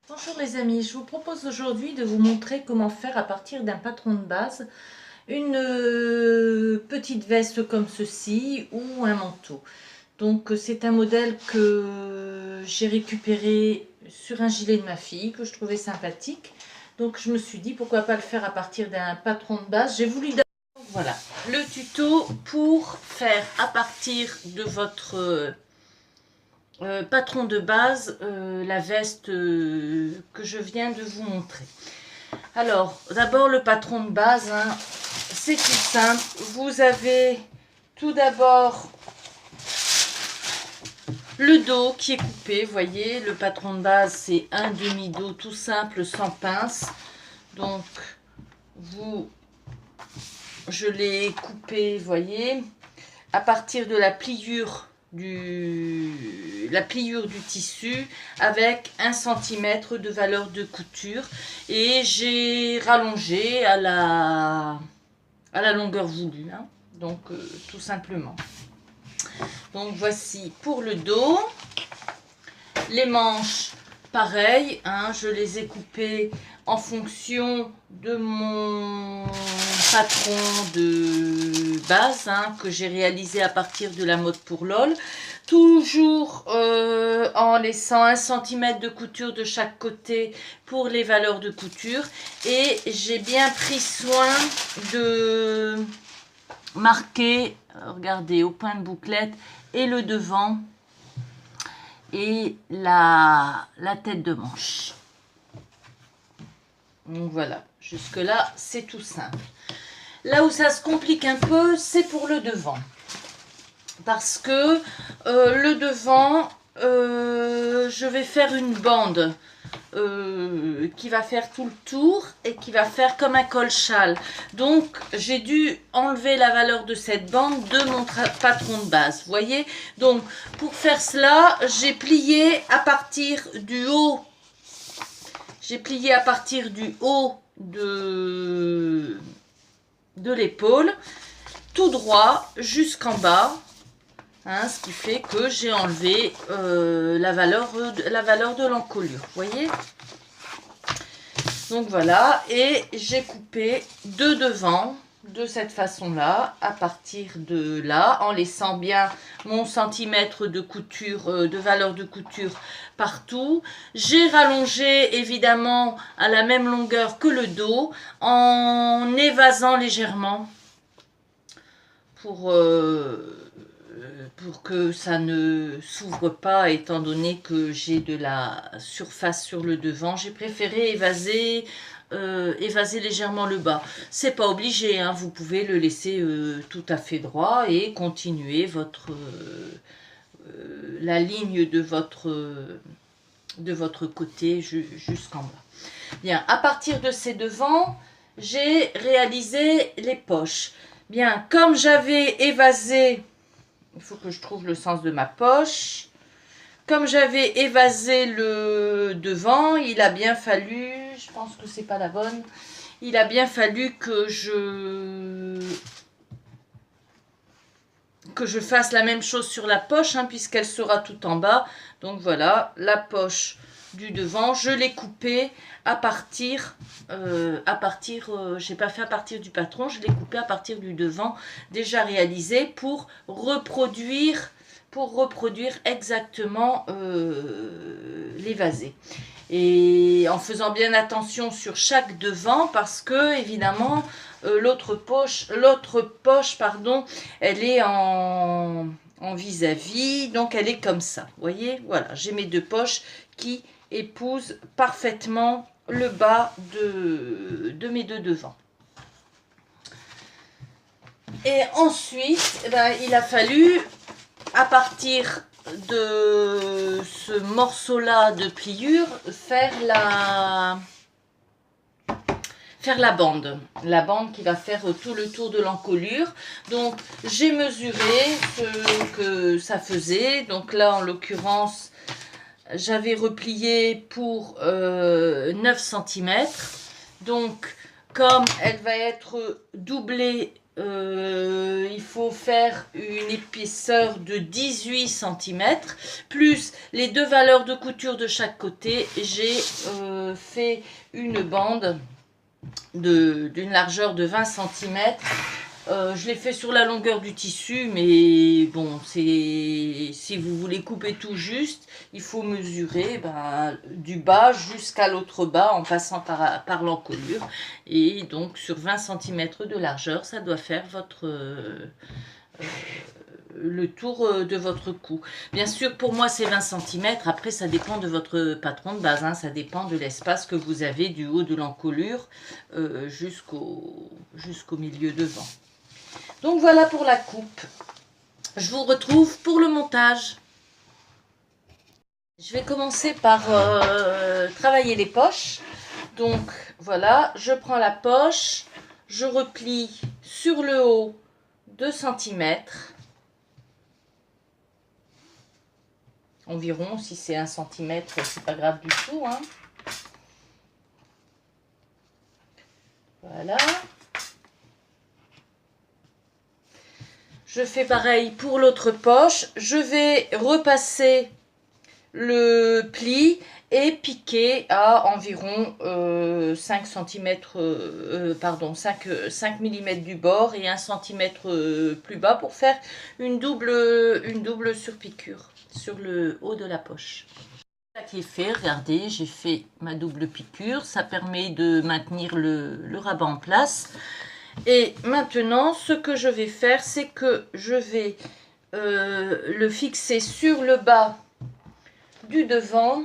Bonjour les amis, je vous propose aujourd'hui de vous montrer comment faire à partir d'un patron de base une petite veste comme ceci ou un manteau. Donc c'est un modèle que j'ai récupéré sur un gilet de ma fille que je trouvais sympathique. Donc je me suis dit pourquoi pas le faire à partir d'un patron de base. J'ai voulu d'abord, voilà, le tuto pour faire à partir de votre patron de base, la veste que je viens de vous montrer. Alors, d'abord le patron de base, hein, c'est tout simple. Vous avez tout d'abord le dos qui est coupé, vous voyez, le patron de base c'est un demi-dos tout simple sans pince. Donc, je l'ai coupé, vous voyez, à partir de la pliure du tissu avec 1 cm de valeur de couture et j'ai rallongé à la longueur voulue, hein. Donc tout simplement. Donc voici pour le dos. Les manches, pareil, hein, je les ai coupées en fonction de mon patron de base, hein, que j'ai réalisé à partir de la mode pour LOL. Toujours en laissant 1 cm de couture de chaque côté pour les valeurs de couture. Et j'ai bien pris soin de marquer, regardez, au point de bouclette et le devant et la tête de manche. Donc voilà, jusque là c'est tout simple. Là où ça se complique un peu, c'est pour le devant, parce que le devant, je vais faire une bande qui va faire tout le tour et qui va faire comme un col-châle. Donc j'ai dû enlever la valeur de cette bande de mon patron de base, vous voyez. Donc pour faire cela, j'ai plié à partir du haut. J'ai plié à partir du haut de l'épaule, tout droit jusqu'en bas. Hein, ce qui fait que j'ai enlevé la valeur de l'encolure, vous voyez. Donc voilà, et j'ai coupé de devant de cette façon-là, à partir de là, en laissant bien mon centimètre de couture, de valeur de couture partout. J'ai rallongé évidemment à la même longueur que le dos, en évasant légèrement pour que ça ne s'ouvre pas, étant donné que j'ai de la surface sur le devant. J'ai préféré évaser légèrement le bas. C'est pas obligé, hein, vous pouvez le laisser tout à fait droit et continuer la ligne de votre côté jusqu'en bas. Bien, à partir de ces devants, j'ai réalisé les poches. Bien, comme j'avais évasé, il faut que je trouve le sens de ma poche. Comme j'avais évasé le devant, il a bien fallu, je pense que c'est pas la bonne, il a bien fallu que je fasse la même chose sur la poche, hein, puisqu'elle sera tout en bas. Donc voilà, la poche du devant, je l'ai coupée à partir, j'ai pas fait à partir du patron, je l'ai coupé à partir du devant déjà réalisé pour reproduire exactement l'évasé. Et en faisant bien attention sur chaque devant, parce que évidemment l'autre poche, pardon, elle est en vis-à-vis, donc elle est comme ça, vous voyez. Voilà, j'ai mes deux poches qui épousent parfaitement le bas de mes deux devants. Et ensuite, il a fallu, à partir de ce morceau-là de pliure, faire la bande qui va faire tout le tour de l'encolure. Donc j'ai mesuré ce que ça faisait. Donc là, en l'occurrence, j'avais replié pour 9 cm. Donc comme elle va être doublée il faut faire une épaisseur de 18 cm, plus les deux valeurs de couture de chaque côté. J'ai fait une bande d'une largeur de 20 cm. Je l'ai fait sur la longueur du tissu, mais bon, si vous voulez couper tout juste, il faut mesurer du bas jusqu'à l'autre bas en passant par l'encolure. Et donc sur 20 cm de largeur, ça doit faire le tour de votre cou. Bien sûr, pour moi, c'est 20 cm. Après, ça dépend de votre patron de base. Hein. Ça dépend de l'espace que vous avez du haut de l'encolure jusqu'au milieu devant. Donc voilà pour la coupe. Je vous retrouve pour le montage. Je vais commencer par travailler les poches. Donc voilà, je prends la poche, je replie sur le haut 2 cm. Environ, si c'est 1 cm, c'est pas grave du tout. Hein. Voilà. Je fais pareil pour l'autre poche. Je vais repasser le pli et piquer à environ 5 cm, pardon, 5 mm du bord et 1 cm plus bas pour faire une double surpiqûre sur le haut de la poche. Voilà qui est fait, regardez, j'ai fait ma double piqûre, ça permet de maintenir le rabat en place. Et maintenant, ce que je vais faire, c'est que je vais le fixer sur le bas du devant.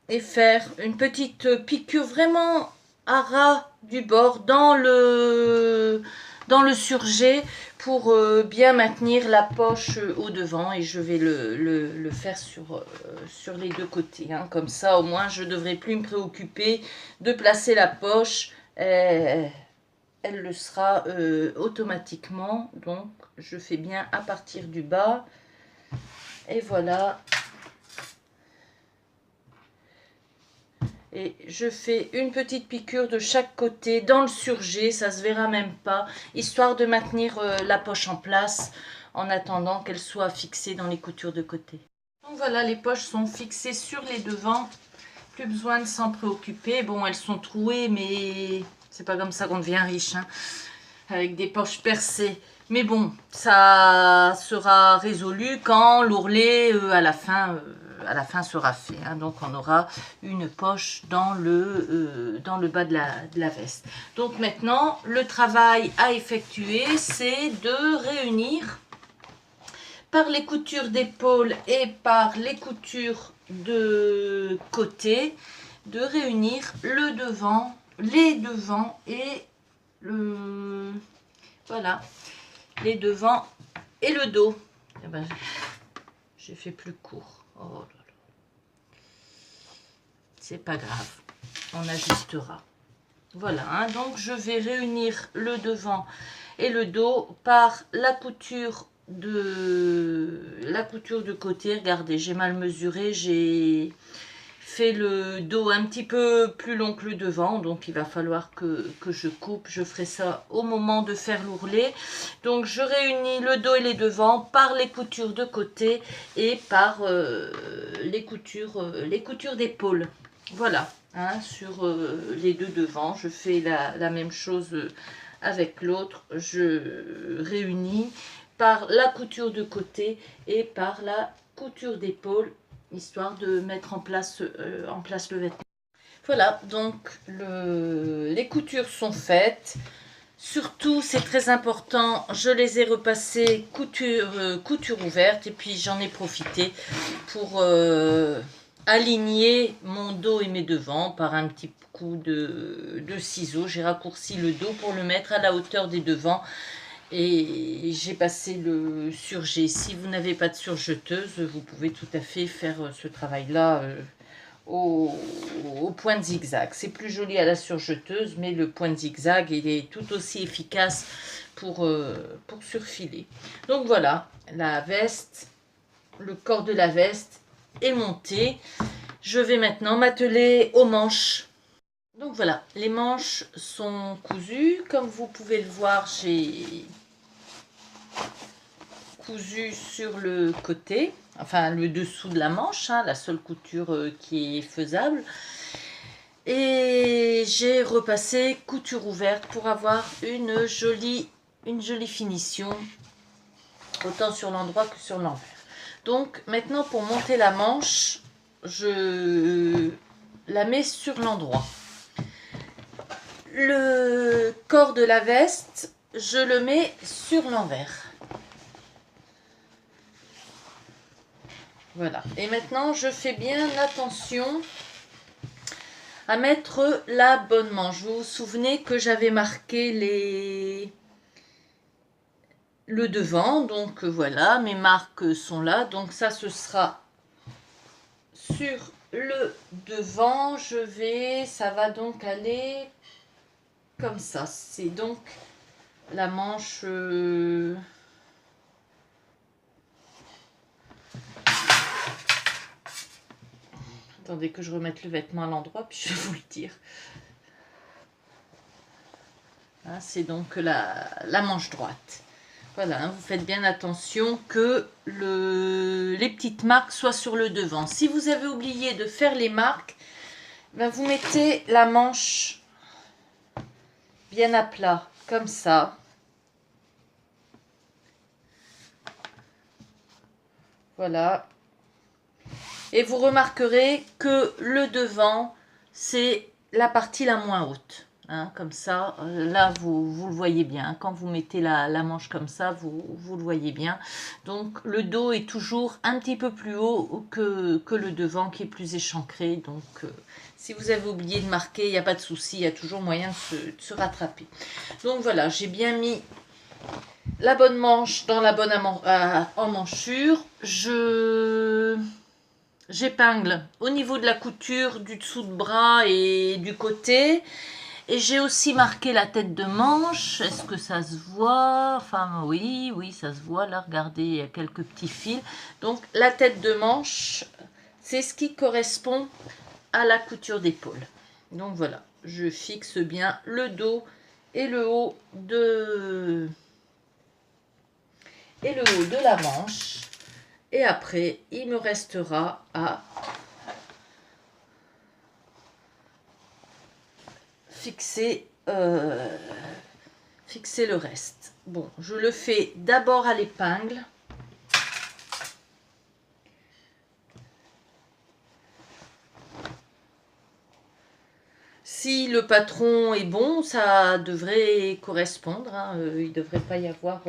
Et faire une petite piqûre vraiment à ras du bord dans le surjet pour bien maintenir la poche au devant. Et je vais le faire sur les deux côtés. Hein. Comme ça, au moins, je ne devrai plus me préoccuper de placer la poche. Elle le sera automatiquement. Donc, je fais bien à partir du bas. Et voilà. Et je fais une petite piqûre de chaque côté dans le surjet, ça se verra même pas, histoire de maintenir la poche en place en attendant qu'elle soit fixée dans les coutures de côté. Donc voilà, les poches sont fixées sur les devants, plus besoin de s'en préoccuper. Bon, elles sont trouées, mais c'est pas comme ça qu'on devient riche, hein, avec des poches percées. Mais bon, ça sera résolu quand l'ourlet à la fin sera fait. Hein. Donc on aura une poche dans le bas de la veste. Donc maintenant, le travail à effectuer, c'est de réunir par les coutures d'épaule et par les coutures de côté, de réunir le devant, les devants et le... Voilà, les devants et le dos. Eh ben, j'ai fait plus court. Oh là là. C'est pas grave, on ajustera. Voilà, hein, donc je vais réunir le devant et le dos par la couture de côté. Regardez, j'ai mal mesuré, j'ai fait le dos un petit peu plus long que le devant, donc il va falloir que je coupe. Je ferai ça au moment de faire l'ourlet. Donc je réunis le dos et les devants par les coutures de côté et par les coutures d'épaule. Voilà, hein, sur les deux devants, je fais la même chose avec l'autre. Je réunis par la couture de côté et par la couture d'épaule, histoire de mettre en place le vêtement. Voilà, donc les coutures sont faites. Surtout, c'est très important, je les ai repassées couture ouverte et puis j'en ai profité pour aligner mon dos et mes devants par un petit coup de ciseaux. J'ai raccourci le dos pour le mettre à la hauteur des devants. Et j'ai passé le surjet. Si vous n'avez pas de surjeteuse, vous pouvez tout à fait faire ce travail-là au point de zigzag. C'est plus joli à la surjeteuse, mais le point de zigzag, il est tout aussi efficace pour surfiler. Donc voilà, la veste, le corps de la veste est monté. Je vais maintenant m'atteler aux manches. Donc voilà, les manches sont cousues. Comme vous pouvez le voir, j'ai cousu sur le côté, enfin le dessous de la manche, hein, la seule couture qui est faisable. Et j'ai repassé couture ouverte pour avoir une jolie finition, autant sur l'endroit que sur l'envers. Donc maintenant pour monter la manche, je la mets sur l'endroit. Le corps de la veste, je le mets sur l'envers. Voilà. Et maintenant, je fais bien attention à mettre la bonne manche. Vous vous souvenez que j'avais marqué le devant. Donc voilà, mes marques sont là. Donc ça, ce sera sur le devant. Ça va donc aller comme ça. C'est donc la manche... Attendez que je remette le vêtement à l'endroit, puis je vais vous le dire. Hein, c'est donc la manche droite. Voilà, hein, vous faites bien attention que les petites marques soient sur le devant. Si vous avez oublié de faire les marques, ben vous mettez la manche bien à plat, comme ça. Voilà. Et vous remarquerez que le devant, c'est la partie la moins haute. Hein, comme ça, là, vous le voyez bien. Quand vous mettez la manche comme ça, vous le voyez bien. Donc, le dos est toujours un petit peu plus haut que le devant, qui est plus échancré. Donc, si vous avez oublié de marquer, il n'y a pas de souci. Il y a toujours moyen de se rattraper. Donc, voilà, j'ai bien mis la bonne manche dans la bonne emmanchure. J'épingle au niveau de la couture du dessous de bras et du côté. Et j'ai aussi marqué la tête de manche. Est-ce que ça se voit? Enfin, oui, ça se voit. Là, regardez, il y a quelques petits fils. Donc, la tête de manche, c'est ce qui correspond à la couture d'épaule. Donc, voilà. Je fixe bien le dos et le haut de la manche. Et après, il me restera à fixer le reste. Bon, je le fais d'abord à l'épingle. Si le patron est bon, ça devrait correspondre. Hein, il ne devrait pas y avoir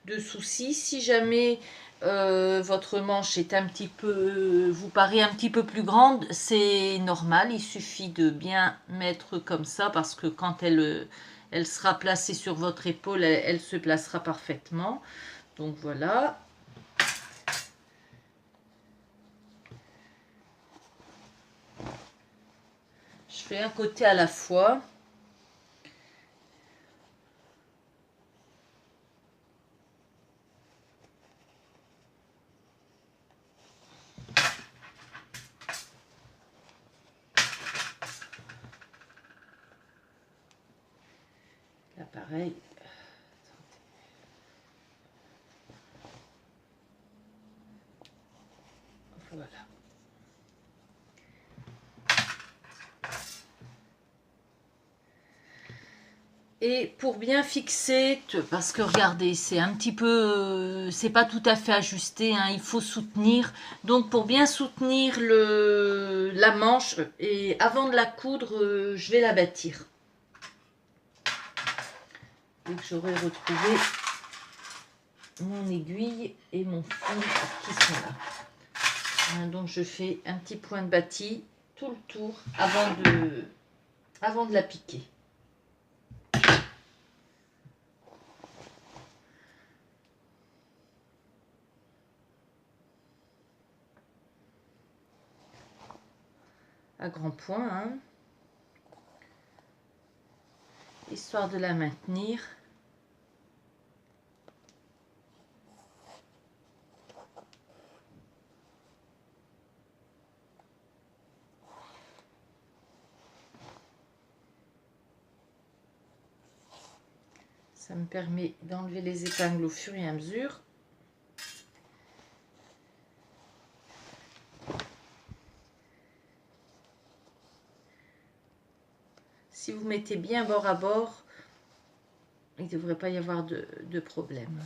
de soucis. Si jamais votre manche est vous paraît un petit peu plus grande, c'est normal. Il suffit de bien mettre comme ça, parce que quand elle sera placée sur votre épaule, elle se placera parfaitement. Donc voilà. Je fais un côté à la fois. Là, pareil. Voilà. Et pour bien fixer, parce que regardez, c'est un petit peu, c'est pas tout à fait ajusté, hein, il faut soutenir. Donc pour bien soutenir la manche, et avant de la coudre, je vais la bâtir. Dès que j'aurai retrouvé mon aiguille et mon fil qui sont là. Hein, donc je fais un petit point de bâti tout le tour avant de la piquer. À grands points, hein, histoire de la maintenir. Ça me permet d'enlever les épingles au fur et à mesure. Si vous mettez bien bord à bord, il ne devrait pas y avoir de problème.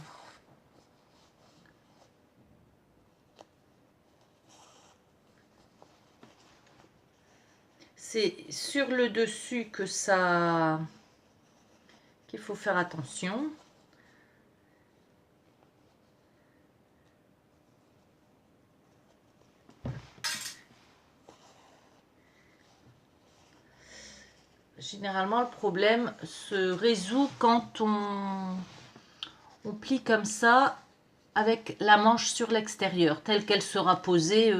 C'est sur le dessus que qu'il faut faire attention. Généralement, le problème se résout quand on plie comme ça avec la manche sur l'extérieur, telle qu'elle sera posée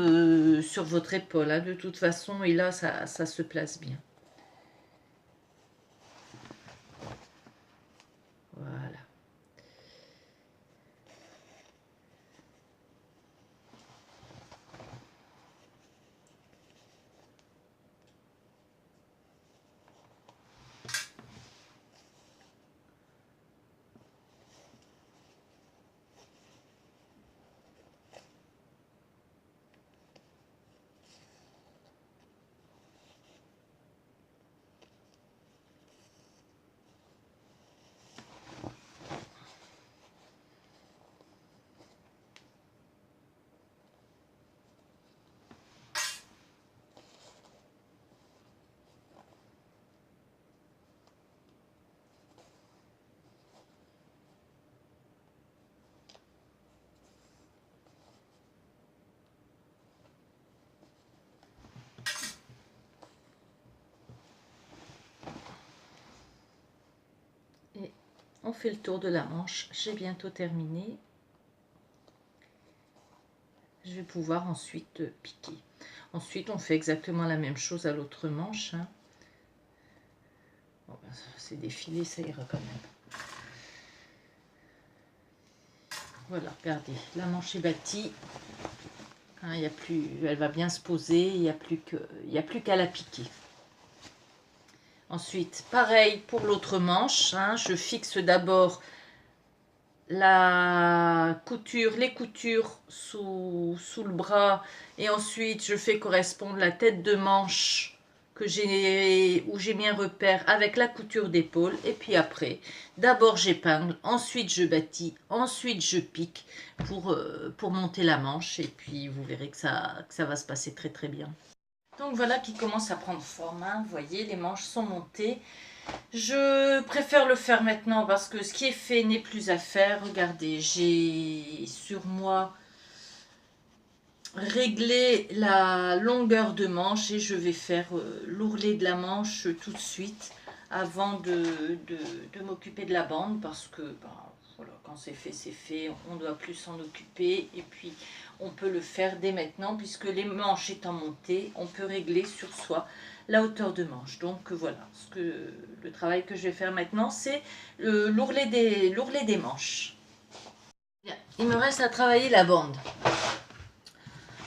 sur votre épaule, hein, de toute façon, et là, ça se place bien. Voilà. Et on fait le tour de la manche. J'ai bientôt terminé. Je vais pouvoir ensuite piquer. Ensuite, on fait exactement la même chose à l'autre manche. Hein. Bon, ben, c'est défilé, ça ira quand même. Voilà, regardez, la manche est bâtie. Hein, y a plus, elle va bien se poser, il n'y a plus qu'à la piquer. Ensuite, pareil pour l'autre manche, hein, je fixe d'abord la couture, les coutures sous le bras, et ensuite je fais correspondre la tête de manche où j'ai mis un repère avec la couture d'épaule, et puis après, d'abord j'épingle, ensuite je bâtis, ensuite je pique pour monter la manche, et puis vous verrez que ça va se passer très très bien. Donc voilà qui commence à prendre forme, hein. Vous voyez, les manches sont montées. Je préfère le faire maintenant parce que ce qui est fait n'est plus à faire. Regardez, j'ai sur moi réglé la longueur de manche et je vais faire l'ourlet de la manche tout de suite avant de m'occuper de la bande parce que voilà, quand c'est fait, on ne doit plus s'en occuper et puis on peut le faire dès maintenant puisque les manches étant montées, on peut régler sur soi la hauteur de manche. Donc voilà, le travail que je vais faire maintenant, c'est l'ourlet des manches. Bien, il me reste à travailler la bande.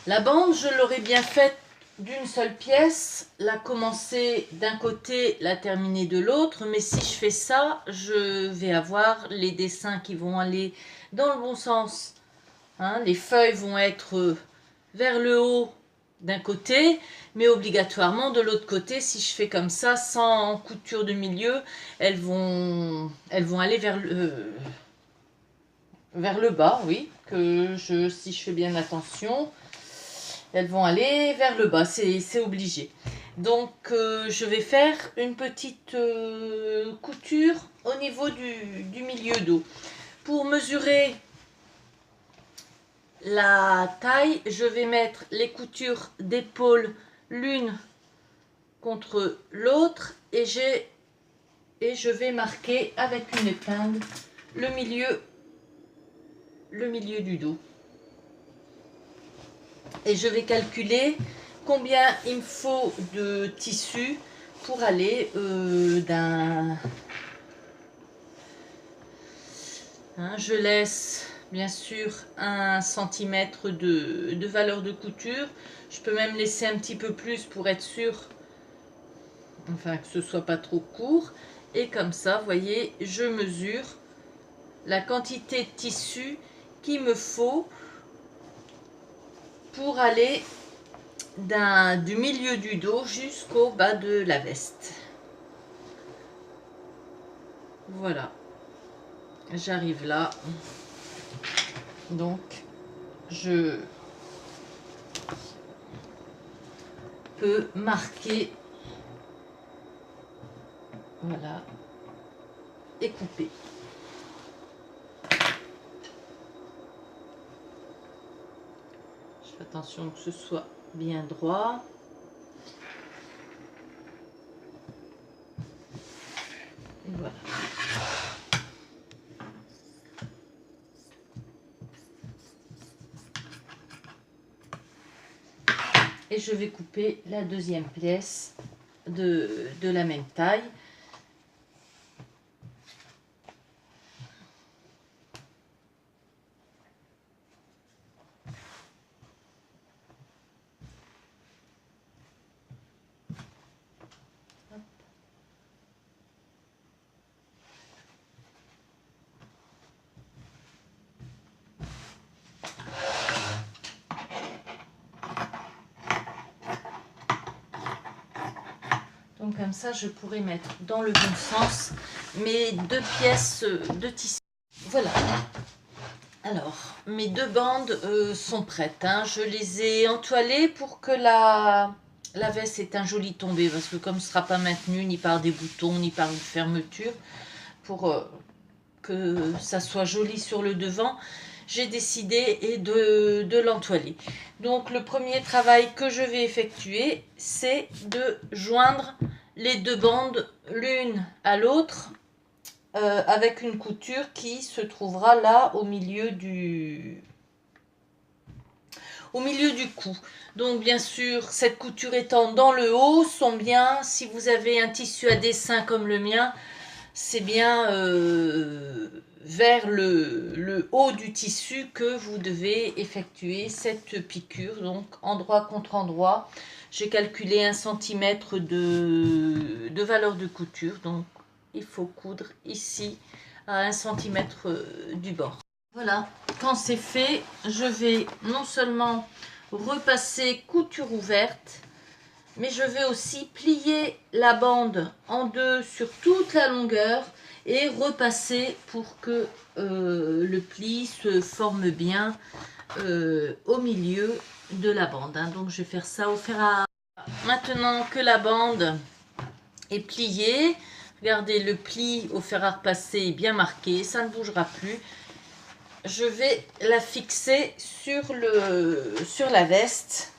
La bande, je l'aurais bien faite d'une seule pièce, la commencer d'un côté, la terminer de l'autre, mais si je fais ça, je vais avoir les dessins qui vont aller dans le bon sens. Hein, les feuilles vont être vers le haut d'un côté, mais obligatoirement de l'autre côté, si je fais comme ça, sans couture de milieu, elles vont aller vers le bas, oui, si je fais bien attention, elles vont aller vers le bas, c'est obligé. Donc je vais faire une petite couture au niveau du milieu dos. Pour mesurer la taille, je vais mettre les coutures d'épaule l'une contre l'autre et je vais marquer avec une épingle le milieu du dos. Et je vais calculer combien il me faut de tissu pour aller d'un... Hein, je laisse bien sûr 1 cm de valeur de couture. Je peux même laisser un petit peu plus pour être sûr, enfin que ce soit pas trop court. Et comme ça, vous voyez, je mesure la quantité de tissu qu'il me faut pour aller du milieu du dos jusqu'au bas de la veste. Voilà, j'arrive là, donc je peux marquer, voilà, et couper. Je fais attention que ce soit bien droit. Et voilà. Et je vais couper la deuxième pièce de la même taille. Donc comme ça, je pourrais mettre dans le bon sens mes deux pièces de tissu. Voilà. Alors, mes deux bandes sont prêtes, hein. Je les ai entoilées pour que la veste ait un joli tombé. Parce que comme ce ne sera pas maintenu ni par des boutons, ni par une fermeture, pour que ça soit joli sur le devant, j'ai décidé de l'entoiler. Donc le premier travail que je vais effectuer, c'est de joindre les deux bandes l'une à l'autre avec une couture qui se trouvera là au milieu du cou. Donc bien sûr, cette couture étant dans le haut, son bien, si vous avez un tissu à dessin comme le mien, c'est bien vers le haut du tissu que vous devez effectuer cette piqûre. Donc endroit contre endroit, j'ai calculé 1 cm de valeur de couture. Donc il faut coudre ici à 1 cm du bord. Voilà, quand c'est fait, je vais non seulement repasser couture ouverte, mais je vais aussi plier la bande en deux sur toute la longueur et repasser pour que le pli se forme bien au milieu de la bande, hein. Donc je vais faire ça au fer à... Maintenant que la bande est pliée, regardez, le pli au fer à repasser est bien marqué, ça ne bougera plus. Je vais la fixer sur la veste.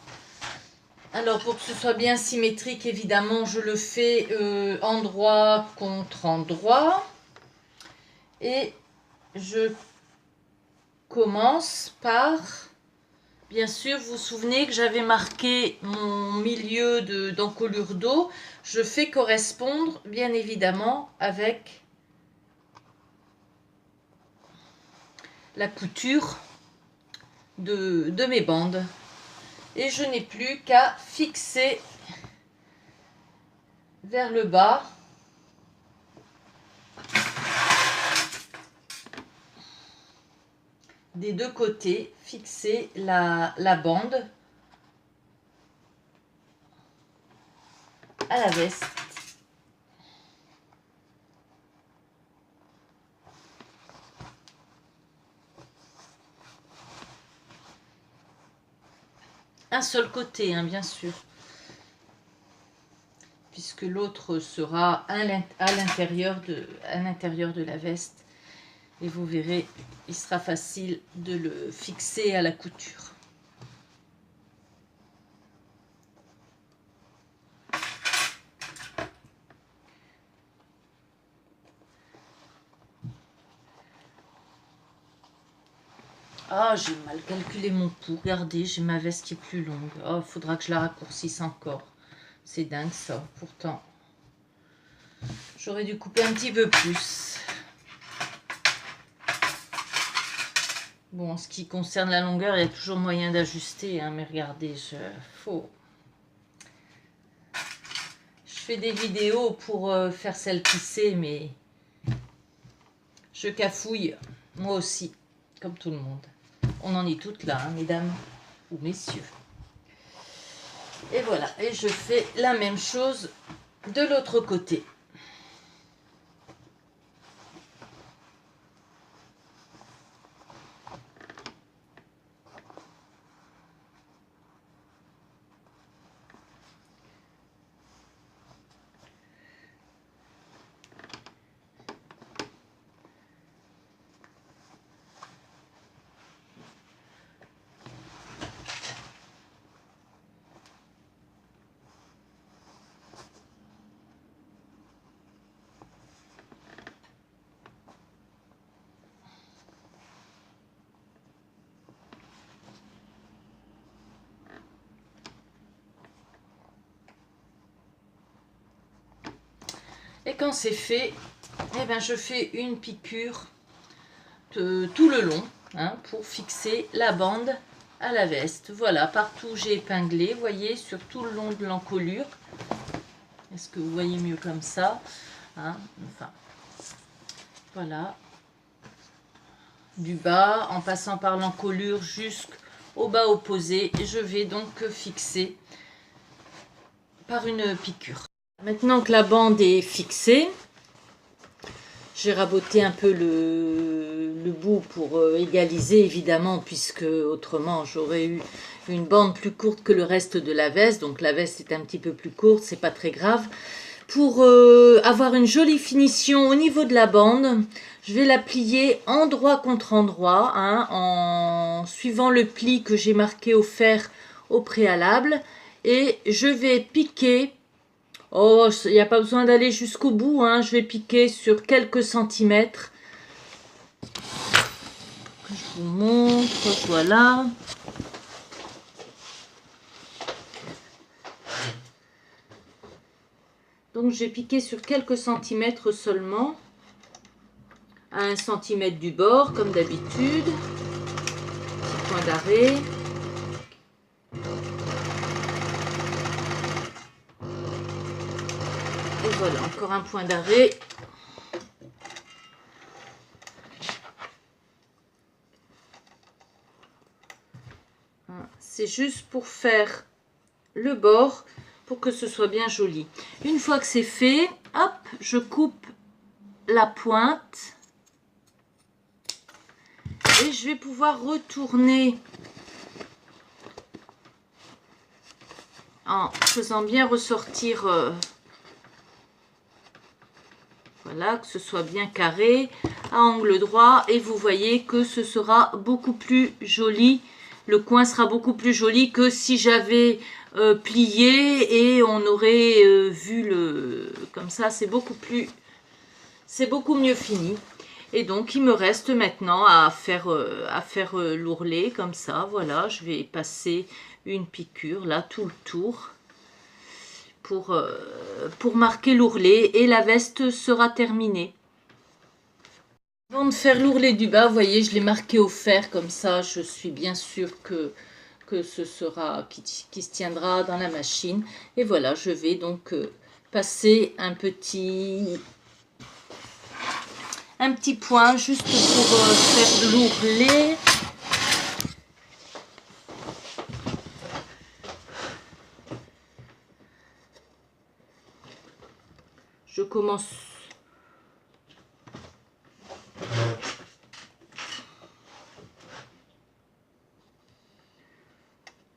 Alors pour que ce soit bien symétrique, évidemment, je le fais endroit contre endroit. Et je commence par, bien sûr, vous vous souvenez que j'avais marqué mon milieu d'encolure d'eau. Je fais correspondre, bien évidemment, avec la couture de mes bandes. Et je n'ai plus qu'à fixer vers le bas des deux côtés, fixer la bande à la veste. Un seul côté, hein, bien sûr, puisque l'autre sera à l'intérieur de la veste. Et vous verrez, il sera facile de le fixer à la couture. Ah, j'ai mal calculé mon pouls. Regardez, j'ai ma veste qui est plus longue. Oh, il faudra que je la raccourcisse encore. C'est dingue ça. Pourtant, j'aurais dû couper un petit peu plus. Bon, en ce qui concerne la longueur, il y a toujours moyen d'ajuster, hein, mais regardez, je fais des vidéos pour faire celle tissée, mais je cafouille. Moi aussi, comme tout le monde. On en est toutes là, hein, mesdames ou messieurs. Et voilà, et je fais la même chose de l'autre côté. Et quand c'est fait, eh ben, je fais une piqûre tout le long, hein, pour fixer la bande à la veste. Voilà, partout j'ai épinglé, vous voyez, sur tout le long de l'encolure. Est-ce que vous voyez mieux comme ça, hein, enfin, voilà. Du bas, en passant par l'encolure jusqu'au bas opposé, je vais donc fixer par une piqûre. Maintenant que la bande est fixée, j'ai raboté un peu le bout pour égaliser, évidemment, puisque autrement j'aurais eu une bande plus courte que le reste de la veste. Donc la veste est un petit peu plus courte, c'est pas très grave. Pour avoir une jolie finition au niveau de la bande, je vais la plier endroit contre endroit, hein, en suivant le pli que j'ai marqué au fer au préalable. Et je vais piquer. Oh, il n'y a pas besoin d'aller jusqu'au bout, hein. Je vais piquer sur quelques centimètres. Je vous montre, voilà. Donc j'ai piqué sur quelques centimètres seulement. À 1 centimètre du bord, comme d'habitude. Petit point d'arrêt. Et voilà, encore un point d'arrêt. C'est juste pour faire le bord, pour que ce soit bien joli. Une fois que c'est fait, hop, je coupe la pointe. Et je vais pouvoir retourner en faisant bien ressortir... voilà, que ce soit bien carré, à angle droit. Et vous voyez que ce sera beaucoup plus joli. Le coin sera beaucoup plus joli que si j'avais plié et on aurait vu le... Comme ça, c'est beaucoup mieux fini. Et donc, il me reste maintenant à faire l'ourlet comme ça. Voilà, je vais passer une piqûre là, tout le tour. Pour marquer l'ourlet et la veste sera terminée. Avant de faire l'ourlet du bas, vous voyez, je l'ai marqué au fer comme ça, je suis bien sûre que ce sera, qui se tiendra dans la machine. Et voilà, je vais donc passer un petit point juste pour faire l'ourlet. Je commence.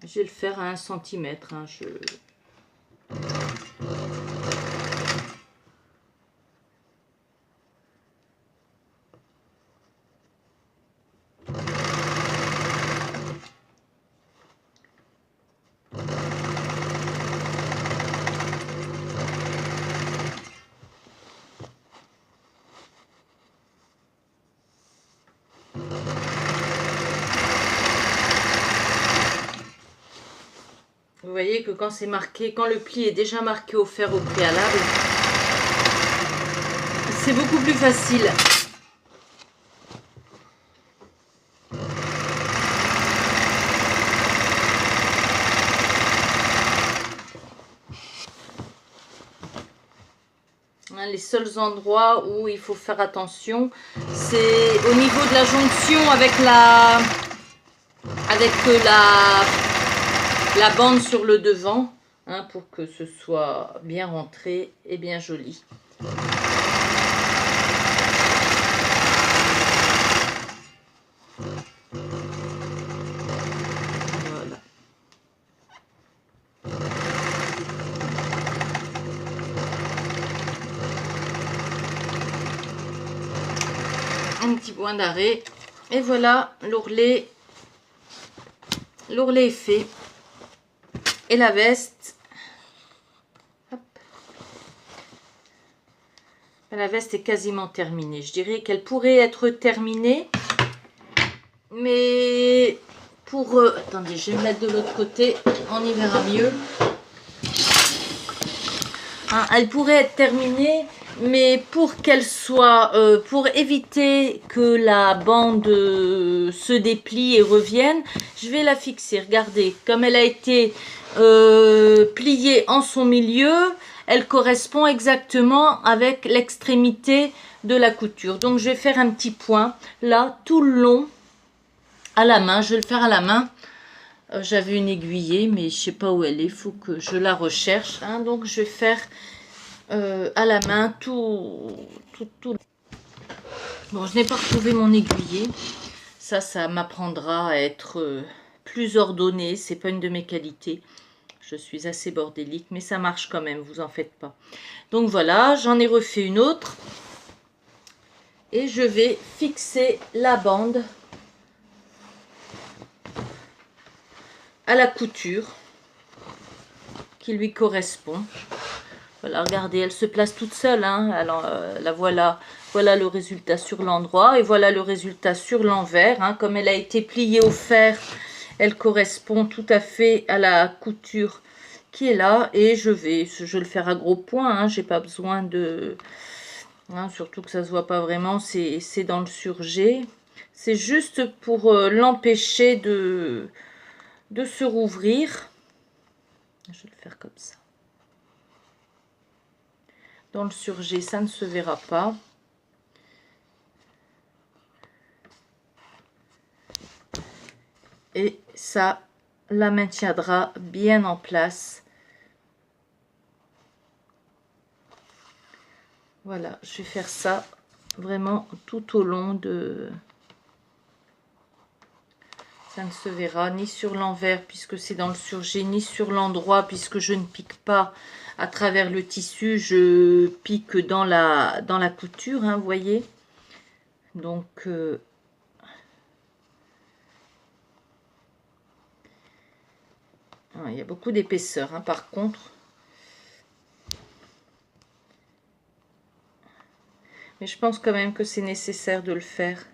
Je vais le faire à 1 centimètre. Hein, Vous voyez que quand c'est marqué, quand le pli est déjà marqué au fer au préalable, c'est beaucoup plus facile. les seuls endroits où il faut faire attention. C'est au niveau de la jonction avec la bande sur le devant, hein, pour que ce soit bien rentré et bien joli. Voilà. Un petit point d'arrêt et voilà, l'ourlet est fait. Et la veste, hop. La veste est quasiment terminée. Je dirais qu'elle pourrait être terminée, mais pour attendez, je vais me mettre de l'autre côté, on y verra mieux. Hein, elle pourrait être terminée, mais pour qu'elle soit, pour éviter que la bande se déplie et revienne, je vais la fixer. Regardez, comme elle a été pliée en son milieu, elle correspond exactement avec l'extrémité de la couture. Donc je vais faire un petit point là tout le long à la main. Je vais le faire à la main. J'avais une aiguillée, mais je sais pas où elle est. Il faut que je la recherche. Hein. Donc je vais faire à la main tout. Bon, je n'ai pas retrouvé mon aiguillé. Ça m'apprendra à être plus ordonnée. C'est pas une de mes qualités. Je suis assez bordélique, mais ça marche quand même, vous en faites pas. Donc voilà, j'en ai refait une autre. Et je vais fixer la bande à la couture qui lui correspond. Voilà, regardez, elle se place toute seule. Hein. Alors, la voilà le résultat sur l'endroit et voilà le résultat sur l'envers. Hein. Comme elle a été pliée au fer, elle correspond tout à fait à la couture qui est là. Et je vais le faire à gros points. Hein. J'ai pas besoin de... Hein, surtout que ça se voit pas vraiment, c'est dans le surjet. C'est juste pour l'empêcher de se rouvrir. Je vais le faire comme ça. Dans le surjet, ça ne se verra pas. Et ça la maintiendra bien en place. Voilà, je vais faire ça vraiment tout au long de... Ça ne se verra ni sur l'envers puisque c'est dans le surjet, ni sur l'endroit puisque je ne pique pas à travers le tissu, je pique dans la couture, hein, vous voyez. Donc, il y a beaucoup d'épaisseur, hein, par contre. Mais je pense quand même que c'est nécessaire de le faire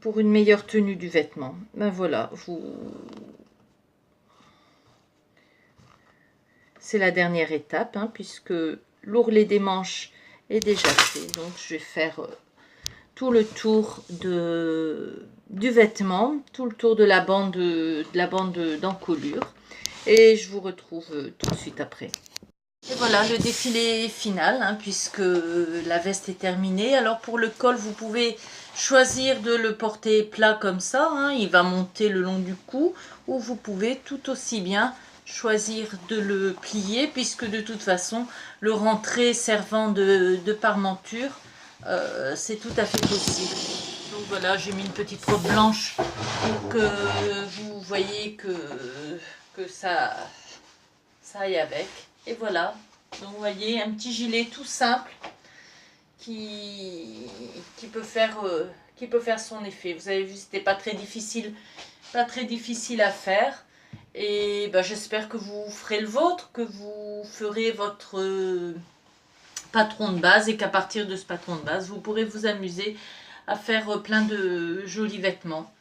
pour une meilleure tenue du vêtement. Ben voilà, c'est la dernière étape, hein, puisque l'ourlet des manches est déjà fait. Donc je vais faire tout le tour du vêtement, tout le tour de la bande d'encolure. Et je vous retrouve tout de suite après. Et voilà le défilé final, hein, puisque la veste est terminée. Alors pour le col, vous pouvez choisir de le porter plat comme ça, hein, il va monter le long du cou, ou vous pouvez tout aussi bien choisir de le plier, puisque de toute façon, le rentrer servant de parmenture, c'est tout à fait possible. Donc voilà, j'ai mis une petite robe blanche pour que vous voyez que ça aille avec. Et voilà, donc vous voyez, un petit gilet tout simple qui peut faire son effet. Vous avez vu, c'était pas très difficile à faire. Et ben, j'espère que vous ferez le vôtre, que vous ferez votre patron de base et qu'à partir de ce patron de base, vous pourrez vous amuser à faire plein de jolis vêtements.